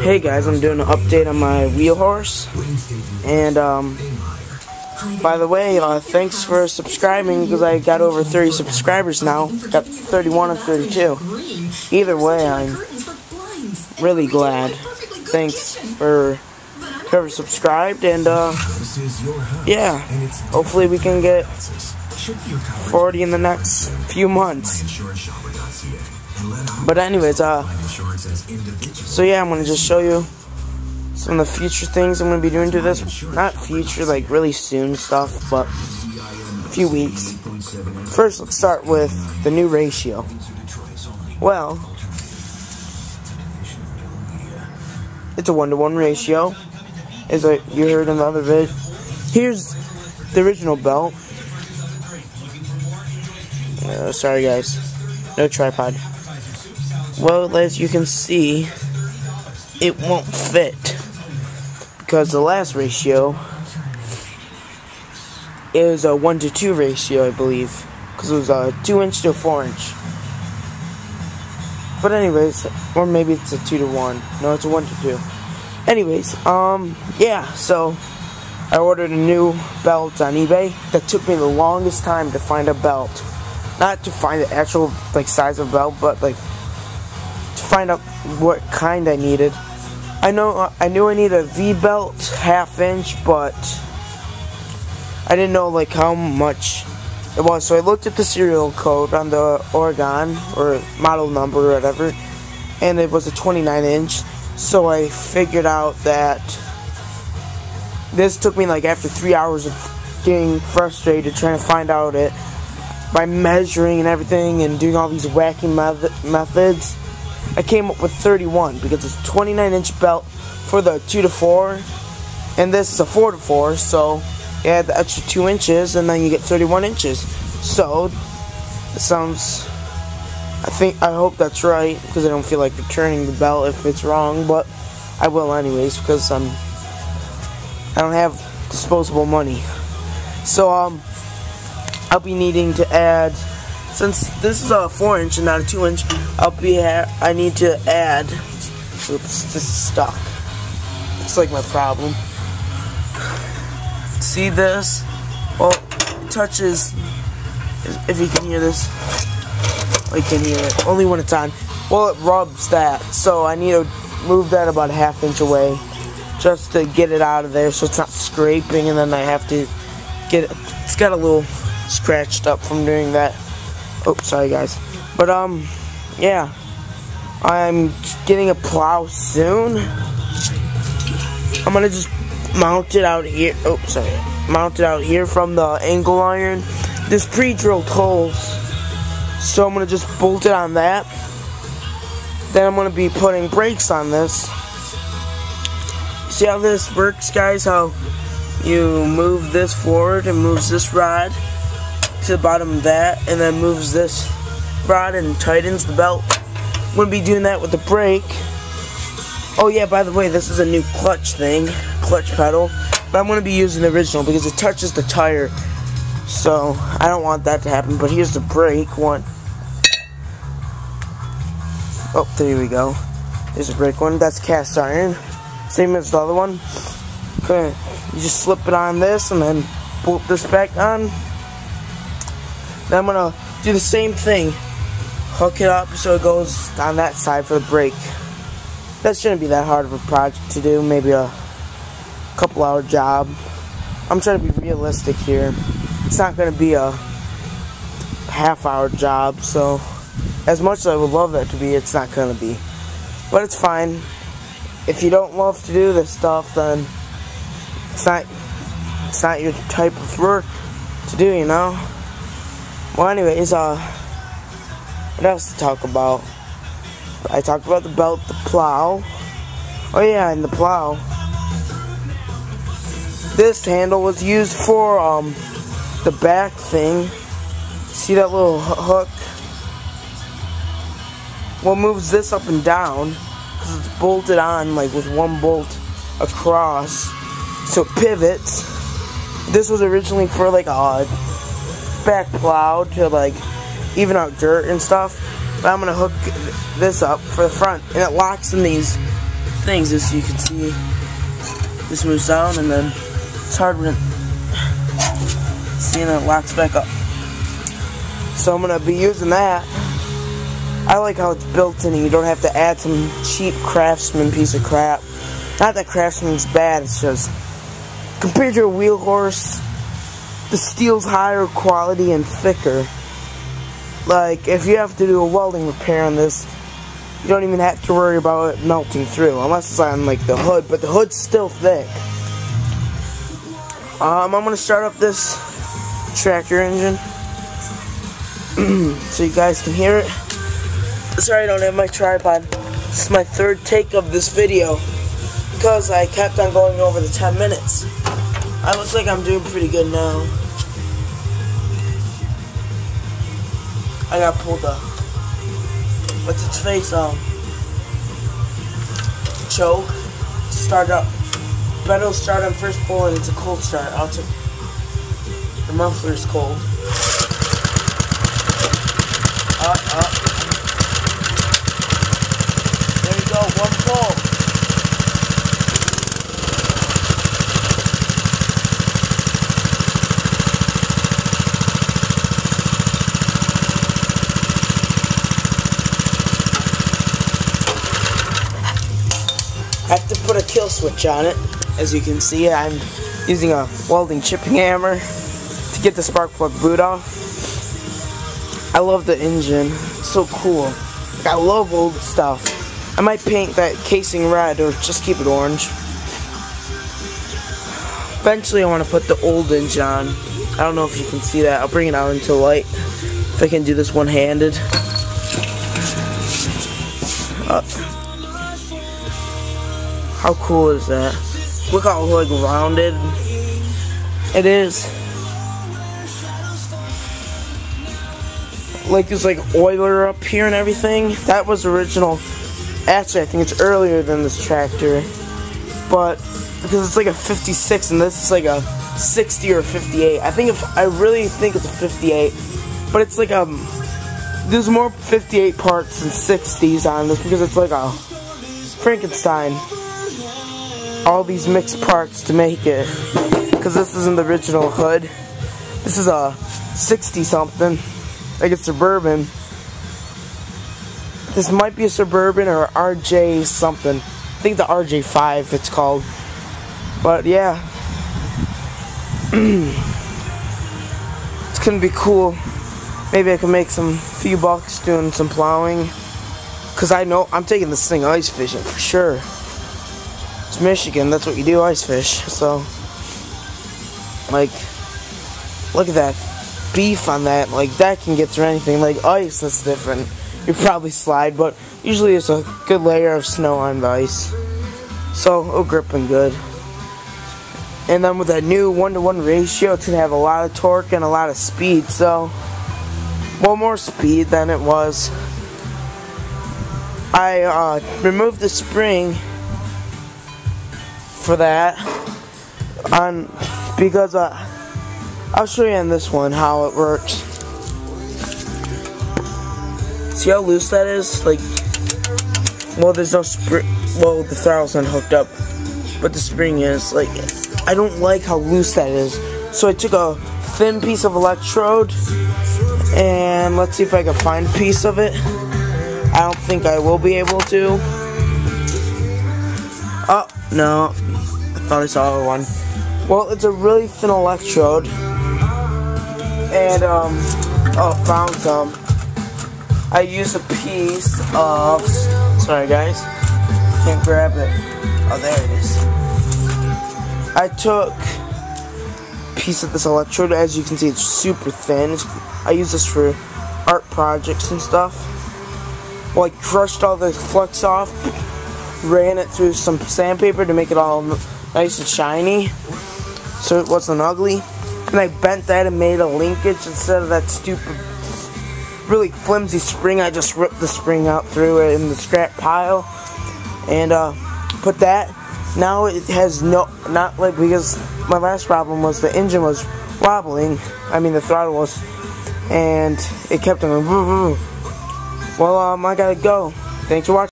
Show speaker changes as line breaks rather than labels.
Hey guys, I'm doing an update on my Wheelhorse, and by the way, thanks for subscribing because I got over 30 subscribers now. Got 31 or 32. Either way, I'm really glad. Thanks for whoever subscribed, and yeah, hopefully we can get 40 in the next few months. But anyways, so yeah, I'm gonna just show you some of the future things I'm gonna be doing to this. Not future, like really soon stuff, but a few weeks. First, let's start with the new ratio. Well, it's a 1-to-1 ratio. As you heard in the other vid. Here's the original belt. Sorry guys, no tripod. Well, as you can see, it won't fit because the last ratio is a 1-to-2 ratio, I believe, because it was a 2-inch to a 4-inch. But anyways, or maybe it's a 2-to-1. No, it's a 1-to-2. Anyways, yeah. So I ordered a new belt on eBay. That took me the longest time to find a belt. Not to find the actual size of belt, but to find out what kind I needed. I knew I needed a V belt, 1/2 inch, but I didn't know how much it was. So I looked at the serial code on the Oregon or model number or whatever, and it was a 29-inch. So I figured out that this took me after 3 hours of getting frustrated trying to find out it by measuring and everything and doing all these wacky methods. I came up with 31 because it's a 29-inch belt for the 2-to-4, and this is a 4-to-4. So you add the extra 2 inches, and then you get 31 inches. So it sounds. I hope that's right because I don't feel like returning the belt if it's wrong, but I will anyways because I don't have disposable money. So I'll be needing to add, since this is a 4-inch and not a 2-inch, I need to add, oops, this is stuck. It's my problem. See this? Well, it touches, if you can hear this. I can hear it, only when it's on. Well, it rubs that, so I need to move that about a 1/2 inch away just to get it out of there so it's not scraping, and then I have to get it. It's got a little scratched up from doing that. Oh, sorry guys. But yeah, I'm getting a plow soon. I'm gonna just mount it out here. Oh, sorry. Mount it out here from the angle iron. There's pre-drilled holes, so I'm gonna just bolt it on that. Then I'm gonna be putting brakes on this. See how this works, guys? How you move this forward and moves this rod to the bottom of that, and then moves this rod and tightens the belt. I'm gonna be doing that with the brake. Oh yeah, by the way, this is a new clutch pedal, but I'm gonna be using the original because it touches the tire, so I don't want that to happen. But here's the brake one. Oh, there we go. There's a brake one. That's cast iron, same as the other one. Okay, you just slip it on this and then bolt this back on. Then I'm gonna do the same thing. Hook it up so it goes on that side for the brake. That shouldn't be that hard of a project to do. Maybe a couple-hour job. I'm trying to be realistic here. It's not gonna be a half-hour job, so as much as I would love that to be, it's not gonna be. But it's fine. If you don't love to do this stuff, then it's not your type of work to do, you know? Well, anyways, what else to talk about? I talked about the belt, the plow. Oh yeah, and the plow. This handle was used for the back thing. See that little hook? What moves this up and down, because it's bolted on with one bolt across, so it pivots. This was originally for a back plow to even out dirt and stuff. But I'm gonna hook this up for the front, and it locks in these things. As you can see, this moves down and then it's hard when seeing it locks back up. So I'm gonna be using that. I like how it's built in and you don't have to add some cheap Craftsman piece of crap. Not that Craftsman's bad, it's just compared to a Wheelhorse, the steel's higher quality and thicker. Like, if you have to do a welding repair on this, you don't even have to worry about it melting through, unless it's on like the hood, but the hood's still thick. I'm gonna start up this tractor engine so you guys can hear it. Sorry I don't have my tripod. This is my third take of this video because I kept on going over the 10 minutes. I look like I'm doing pretty good now. I gotta pull the, what's its face, choke, start up. But it'll start on first pull and it's a cold start. I'll take, the muffler's cold. There you go, one pull. I have to put a kill switch on it. As you can see, I'm using a welding chipping hammer to get the spark plug boot off. I love the engine. It's so cool. Like, I love old stuff. I might paint that casing red or just keep it orange. Eventually I want to put the old engine on. I don't know if you can see that. I'll bring it out into light if I can do this one-handed. How cool is that? Look how like rounded it is. Like there's like oiler up here and everything. That was original. Actually, I think it's earlier than this tractor, but because it's like a 56 and this is like a 60 or 58. I really think it's a 58, but it's like there's more 58 parts than 60s on this because it's like a Frankenstein. All these mixed parts to make it, because this isn't the original hood. This is a 60 something, like a Suburban. This might be a Suburban or RJ something. I think the RJ5 it's called. But yeah, it's gonna be cool. Maybe I can make some few bucks doing some plowing, cause I know I'm taking this thing ice fishing for sure. It's Michigan, that's what you do, ice fish. So, like, look at that beef on that. Like, that can get through anything. Like, ice, that's different. You probably slide, but usually it's a good layer of snow on the ice. So, it'll grip and good. And then with that new 1-to-1 ratio, it's going to have a lot of torque and a lot of speed. So, well, more speed than it was. I removed the spring for that because I'll show you on this one how it works. See how loose that is? Like, well, there's no spring. Well, the throttle's unhooked up, but the spring is. Like, I don't like how loose that is. So I took a thin piece of electrode and let's see if I can find a piece of it. I don't think I will be able to. Oh, no. I thought I saw one. Well, it's a really thin electrode. And, oh, found some. I used a piece of, sorry guys, can't grab it. Oh, there it is. I took a piece of this electrode. As you can see, it's super thin. I use this for art projects and stuff. Well, I crushed all the flux off, ran it through some sandpaper to make it all nice and shiny, so it wasn't ugly. And I bent that and made a linkage instead of that stupid, really flimsy spring. I just ripped the spring out, threw it in the scrap pile, and put that. Now it has not like, because my last problem was the engine was wobbling. I mean the throttle was, and it kept on going. Well, I gotta go. Thanks for watching.